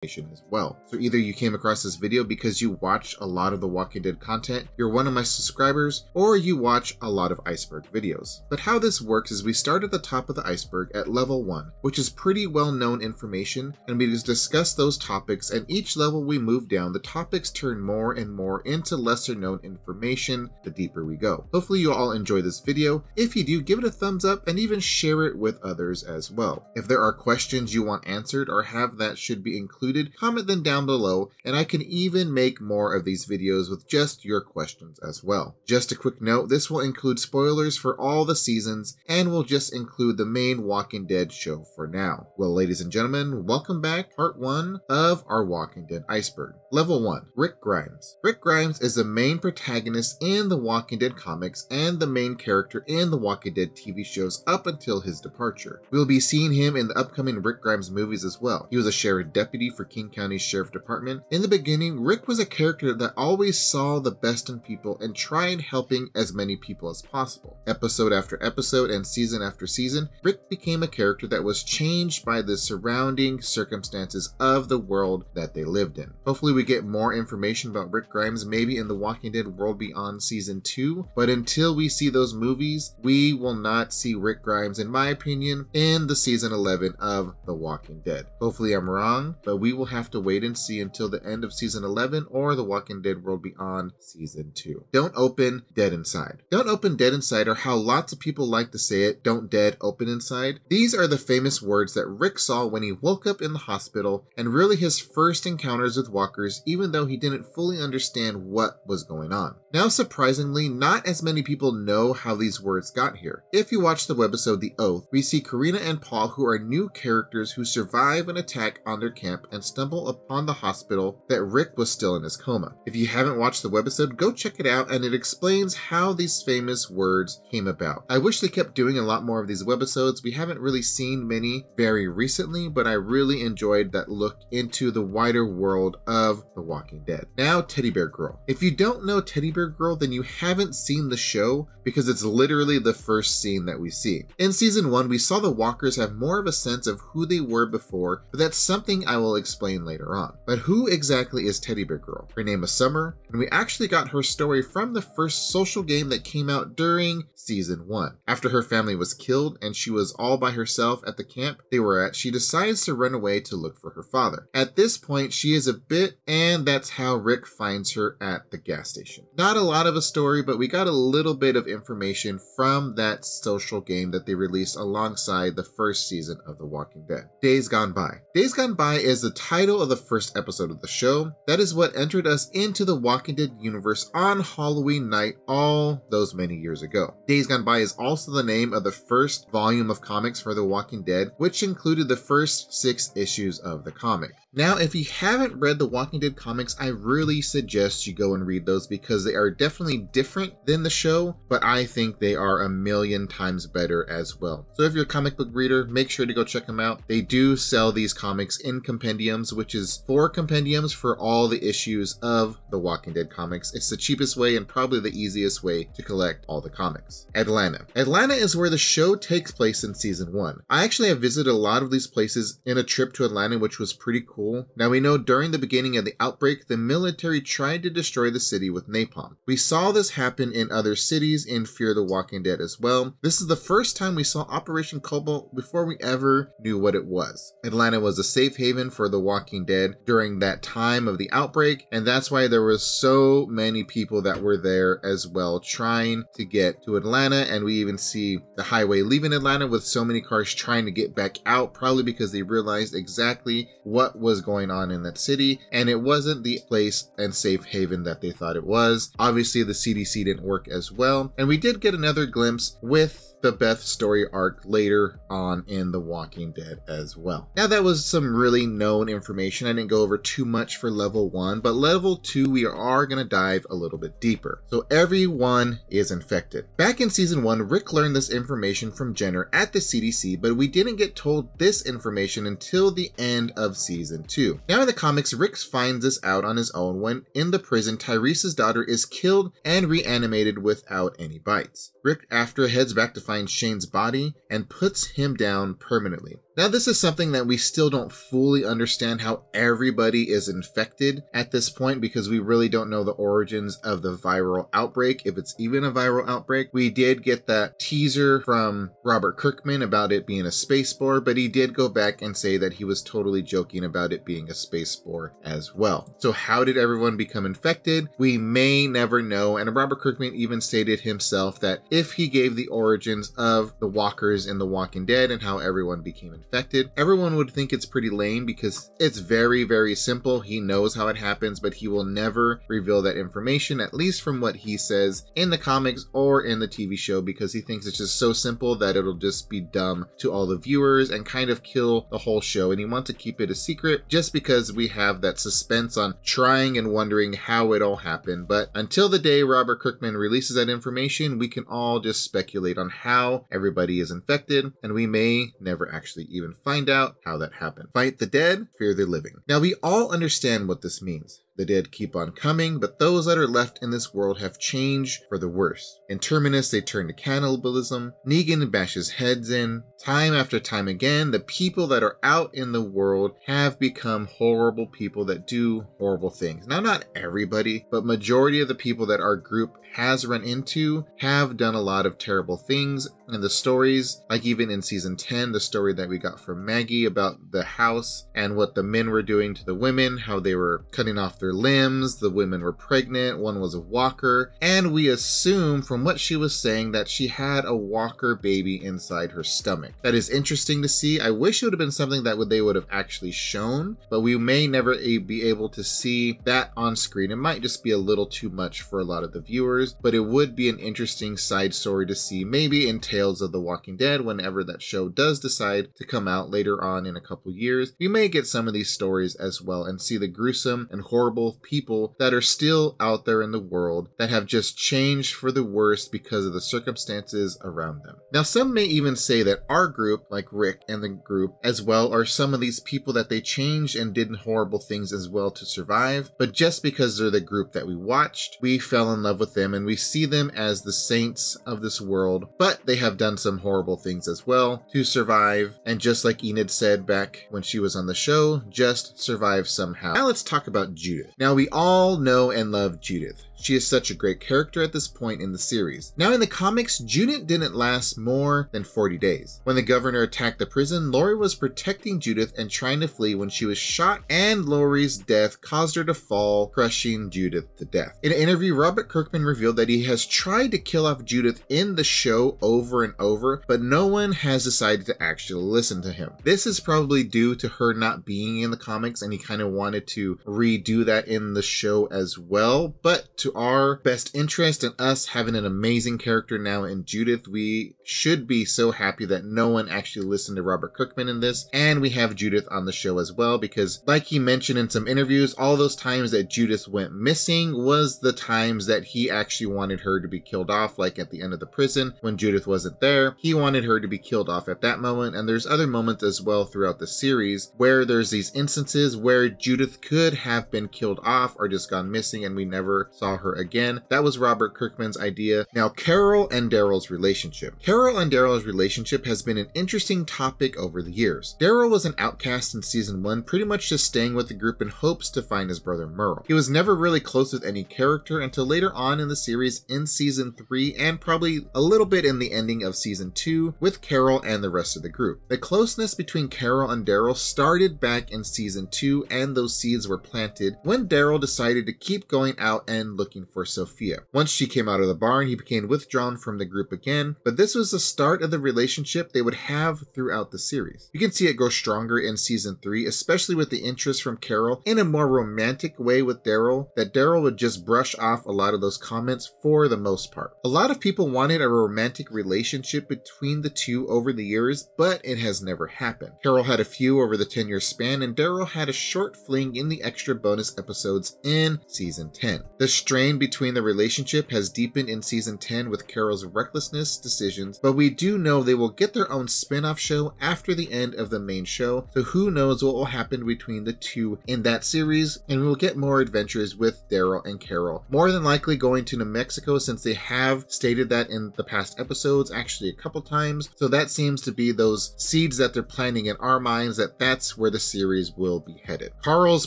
as well. So either you came across this video because you watch a lot of the Walking Dead content, you're one of my subscribers, or you watch a lot of iceberg videos. But how this works is we start at the top of the iceberg at level 1, which is pretty well known information, and we just discuss those topics, and each level we move down, the topics turn more and more into lesser known information the deeper we go. Hopefully you all enjoy this video. If you do, give it a thumbs up and even share it with others as well. If there are questions you want answered or have that should be included, comment them down below, and I can even make more of these videos with just your questions as well. Just a quick note, this will include spoilers for all the seasons and will just include the main Walking Dead show for now. Well, ladies and gentlemen, welcome back, part 1 of our Walking Dead Iceberg. Level 1, Rick Grimes. Rick Grimes is the main protagonist in the Walking Dead comics and the main character in the Walking Dead TV shows up until his departure. We'll be seeing him in the upcoming Rick Grimes movies as well. He was a sheriff deputy for King County Sheriff Department. In the beginning, Rick was a character that always saw the best in people and tried helping as many people as possible. Episode after episode and season after season, Rick became a character that was changed by the surrounding circumstances of the world that they lived in. Hopefully we get more information about Rick Grimes maybe in the Walking Dead World Beyond Season 2, but until we see those movies, we will not see Rick Grimes, in my opinion, in the Season 11 of The Walking Dead. Hopefully I'm wrong, but we will have to wait and see until the end of Season 11 or The Walking Dead World Beyond Season 2. Don't open dead inside. Don't open dead inside, or how lots of people like to say it, don't dead open inside. These are the famous words that Rick saw when he woke up in the hospital, and really his first encounters with walkers, even though he didn't fully understand what was going on. Now, surprisingly, not as many people know how these words got here. If you watch the webisode The Oath, we see Karina and Paul, who are new characters who survive an attack on their camp and stumble upon the hospital that Rick was still in his coma. If you haven't watched the webisode, go check it out, and it explains how these famous words came about. I wish they kept doing a lot more of these webisodes. We haven't really seen many very recently, but I really enjoyed that look into the wider world of The Walking Dead. Now, Teddy Bear Girl. If you don't know Teddy Bear Girl, then you haven't seen the show, because it's literally the first scene that we see. In Season 1, we saw the walkers have more of a sense of who they were before, but that's something I will explain later on. But who exactly is Teddy Bear Girl? Her name is Summer, and we actually got her story from the first social game that came out during Season 1. After her family was killed and she was all by herself at the camp they were at, she decides to run away to look for her father. At this point, she is a bit, and that's how Rick finds her at the gas station. Not a lot of a story, but we got a little bit of information from that social game that they released alongside the first season of The Walking Dead. Days Gone By. Days Gone By is the title of the first episode of the show. That is what entered us into the Walking Dead universe on Halloween night all those many years ago. Days Gone By is also the name of the first volume of comics for The Walking Dead, which included the first 6 issues of the comic. Now, if you haven't read the Walking Dead comics, I really suggest you go and read those, because they are definitely different than the show, but I think they are a million times better as well. So if you're a comic book reader, make sure to go check them out. They do sell these comics in compendiums, which is 4 compendiums for all the issues of the Walking Dead comics. It's the cheapest way and probably the easiest way to collect all the comics. Atlanta. Atlanta is where the show takes place in Season 1. I actually have visited a lot of these places in a trip to Atlanta, which was pretty cool. Now, we know during the beginning of the outbreak, the military tried to destroy the city with napalm. We saw this happen in other cities in Fear the Walking Dead as well. This is the first time we saw Operation Cobalt before we ever knew what it was. Atlanta was a safe haven for the Walking Dead during that time of the outbreak, and that's why there was so many people that were there as well trying to get to Atlanta. And we even see the highway leaving Atlanta with so many cars trying to get back out, probably because they realized exactly what was going on in that city, and it wasn't the place and safe haven that they thought it was. Obviously, the CDC didn't work as well, and we did get another glimpse with the Beth story arc later on in The Walking Dead as well. Now, that was some really known information. I didn't go over too much for level 1, but level 2, we are going to dive a little bit deeper. So everyone is infected. Back in Season 1, Rick learned this information from Jenner at the CDC, but we didn't get told this information until the end of Season 2. Now in the comics, Rick finds this out on his own when in the prison, Tyrese's daughter is killed and reanimated without any bites. Rick after heads back to find Shane's body and puts him down permanently. Now, this is something that we still don't fully understand how everybody is infected at this point, because we really don't know the origins of the viral outbreak, if it's even a viral outbreak. We did get that teaser from Robert Kirkman about it being a space spore, but he did go back and say that he was totally joking about it being a space spore as well. So how did everyone become infected? We may never know, and Robert Kirkman even stated himself that if he gave the origins of the walkers in The Walking Dead and how everyone became infected, everyone would think it's pretty lame because it's very, very simple. He knows how it happens, but he will never reveal that information, at least from what he says in the comics or in the TV show, because he thinks it's just so simple that it'll just be dumb to all the viewers and kind of kill the whole show. And he wants to keep it a secret just because we have that suspense on trying and wondering how it all happened. But until the day Robert Kirkman releases that information, we can all just speculate on how everybody is infected, and we may never actually even find out how that happened. Fight the dead, fear the living. Now, we all understand what this means. The dead keep on coming, but those that are left in this world have changed for the worse. In Terminus, they turn to cannibalism. Negan bashes heads in. Time after time again, the people that are out in the world have become horrible people that do horrible things. Now, not everybody, but majority of the people that our group has run into have done a lot of terrible things. And the stories, like even in season 10, the story that we got from Maggie about the house and what the men were doing to the women, how they were cutting off their limbs, the women were pregnant, one was a walker, and we assume from what she was saying that she had a walker baby inside her stomach. That is interesting to see. I wish it would have been something that they would have actually shown, but we may never be able to see that on screen. It might just be a little too much for a lot of the viewers, but it would be an interesting side story to see, maybe in Tales of the Walking Dead, whenever that show does decide to come out later on in a couple years. We may get some of these stories as well and see the gruesome and horrible people that are still out there in the world that have just changed for the worse because of the circumstances around them. Now, some may even say that our group, like Rick and the group as well, are some of these people that they changed and did horrible things as well to survive, but just because they're the group that we watched, we fell in love with them and we see them as the saints of this world, but they have done some horrible things as well to survive, and just like Enid said back when she was on the show, just survive somehow. Now let's talk about Judith. Now, we all know and love Judith. She is such a great character at this point in the series. Now, in the comics, Judith didn't last more than 40 days. When the governor attacked the prison, Lori was protecting Judith and trying to flee when she was shot, and Lori's death caused her to fall, crushing Judith to death. In an interview, Robert Kirkman revealed that he has tried to kill off Judith in the show over and over, but no one has decided to actually listen to him. This is probably due to her not being in the comics, and he kind of wanted to redo that in the show as well. But to our best interest and us having an amazing character now in Judith, we should be so happy that no one actually listened to Robert Kirkman in this, and we have Judith on the show as well, because like he mentioned in some interviews, all those times that Judith went missing was the times that he actually wanted her to be killed off, like at the end of the prison when Judith wasn't there. He wanted her to be killed off at that moment, and there's other moments as well throughout the series where there's these instances where Judith could have been killed off or just gone missing and we never saw her again. That was Robert Kirkman's idea. Now, Carol and Daryl's relationship. Carol and Daryl's relationship has been an interesting topic over the years. Daryl was an outcast in season 1, pretty much just staying with the group in hopes to find his brother Merle. He was never really close with any character until later on in the series in season 3, and probably a little bit in the ending of season 2 with Carol and the rest of the group. The closeness between Carol and Daryl started back in season 2, and those seeds were planted when Daryl decided to keep going out and looking for Sophia. Once she came out of the barn, he became withdrawn from the group again, but this was the start of the relationship they would have throughout the series. You can see it grow stronger in season 3, especially with the interest from Carol in a more romantic way with Daryl, that Daryl would just brush off a lot of those comments for the most part. A lot of people wanted a romantic relationship between the two over the years, but it has never happened. Carol had a few over the 10-year span, and Daryl had a short fling in the extra bonus episodes in Season 10. The strain between the relationship has deepened in Season 10 with Carol's recklessness decisions, but we do know they will get their own spin-off show after the end of the main show, so who knows what will happen between the two in that series, and we will get more adventures with Daryl and Carol. More than likely going to New Mexico, since they have stated that in the past episodes, actually a couple times, so that seems to be those seeds that they're planting in our minds that that's where the series will be headed. Carl's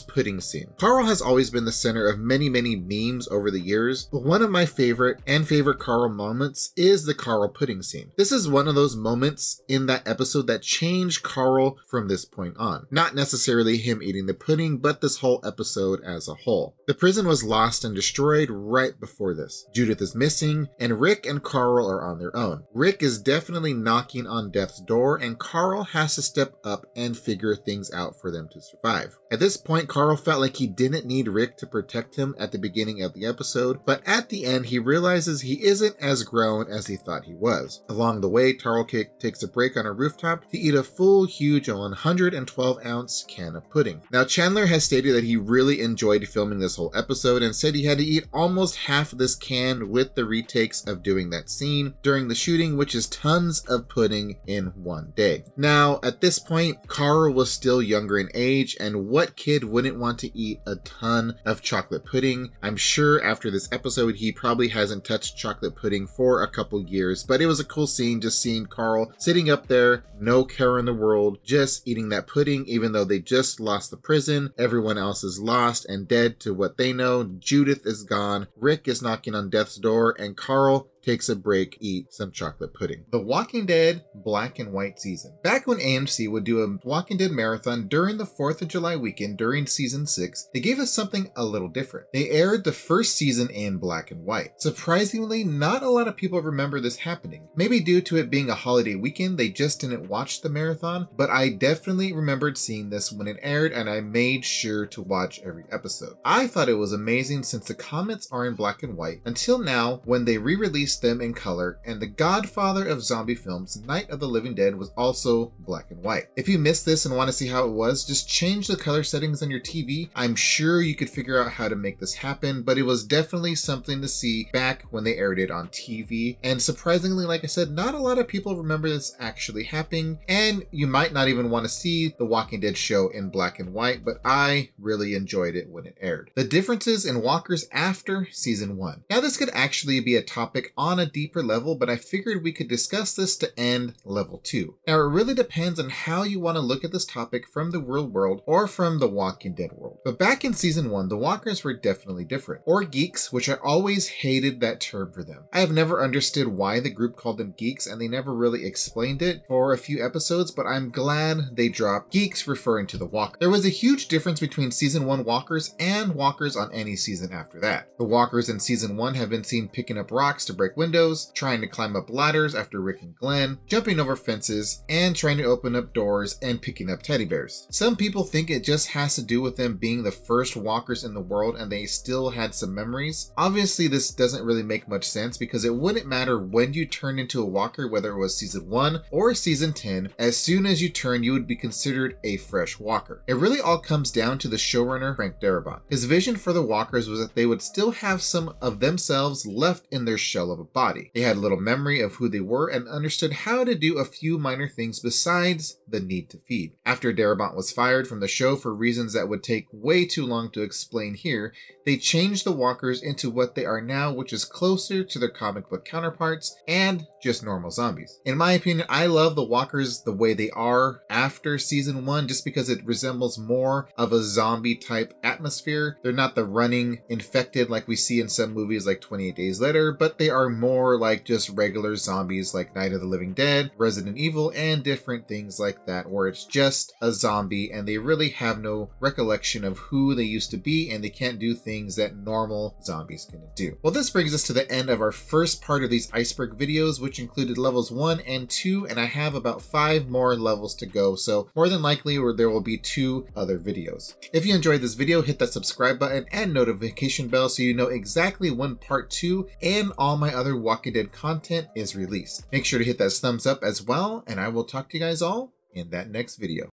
pudding scene. Carl has always been the center of many memes over the years, but one of my favorite Carl moments is the Carl pudding scene. This is one of those moments in that episode that changed Carl from this point on. Not necessarily him eating the pudding, but this whole episode as a whole. The prison was lost and destroyed right before this. Judith is missing, and Rick and Carl are on their own. Rick is definitely knocking on death's door, and Carl has to step up and figure things out for them to survive. At this point, Carl felt like he didn't need Rick to protect him at the beginning of the episode, but at the end he realizes he isn't as grown as he thought he was. Along the way, Carl takes a break on a rooftop to eat a full, huge 112-ounce can of pudding. Now, Chandler has stated that he really enjoyed filming this whole episode and said he had to eat almost half of this can with the retakes of doing that scene during the shooting, which is tons of pudding in one day. Now, at this point, Carl was still younger in age, and what kid wouldn't want to eat a ton of chocolate pudding? I'm sure after this episode, he probably hasn't touched chocolate pudding for a couple years, but it was a cool scene just seeing Carl sitting up there, no care in the world, just eating that pudding, even though they just lost the prison. Everyone else is lost and dead to what they know. Judith is gone. Rick is knocking on death's door, and Carl takes a break, eat some chocolate pudding. The Walking Dead Black and White season. Back when AMC would do a Walking Dead marathon during the 4th of July weekend during season 6, they gave us something a little different. They aired the first season in black and white. Surprisingly, not a lot of people remember this happening. Maybe due to it being a holiday weekend, they just didn't watch the marathon, but I definitely remembered seeing this when it aired, and I made sure to watch every episode. I thought it was amazing since the comics are in black and white, until now when they re-released them in color, and the godfather of zombie films, Night of the Living Dead, was also black and white. If you missed this and want to see how it was, just change the color settings on your TV. I'm sure you could figure out how to make this happen, but it was definitely something to see back when they aired it on TV. And surprisingly, like I said, not a lot of people remember this actually happening, and you might not even want to see the Walking Dead show in black and white, but I really enjoyed it when it aired. The differences in walkers after season 1. Now, this could actually be a topic on a deeper level, but I figured we could discuss this to end level 2. Now, it really depends on how you want to look at this topic from the real world or from the Walking Dead world. But back in season 1, the walkers were definitely different, or geeks, which I always hated that term for them. I have never understood why the group called them geeks, and they never really explained it for a few episodes, but I'm glad they dropped geeks referring to the walker. There was a huge difference between season 1 walkers and walkers on any season after that. The walkers in season 1 have been seen picking up rocks to break windows, trying to climb up ladders after Rick and Glenn, jumping over fences, and trying to open up doors and picking up teddy bears. Some people think it just has to do with them being the first walkers in the world and they still had some memories. Obviously, this doesn't really make much sense because it wouldn't matter when you turned into a walker, whether it was season 1 or season 10, as soon as you turn, you would be considered a fresh walker. It really all comes down to the showrunner, Frank Darabont. His vision for the walkers was that they would still have some of themselves left in their shell of a body. They had little memory of who they were and understood how to do a few minor things besides the need to feed. After Darabont was fired from the show for reasons that would take way too long to explain here, they changed the walkers into what they are now, which is closer to their comic book counterparts and just normal zombies. In my opinion, I love the walkers the way they are after season 1 just because it resembles more of a zombie type atmosphere. They're not the running infected like we see in some movies like 28 Days Later, but they are more like just regular zombies like Night of the Living Dead, Resident Evil, and different things like that, where it's just a zombie and they really have no recollection of who they used to be and they can't do things that normal zombies can do. Well, this brings us to the end of our first part of these iceberg videos, which included levels 1 and 2, and I have about 5 more levels to go, so more than likely there will be 2 other videos. If you enjoyed this video, hit that subscribe button and notification bell so you know exactly when part 2 and all my other Walking Dead content is released. Make sure to hit that thumbs up as well, and I will talk to you guys all in that next video.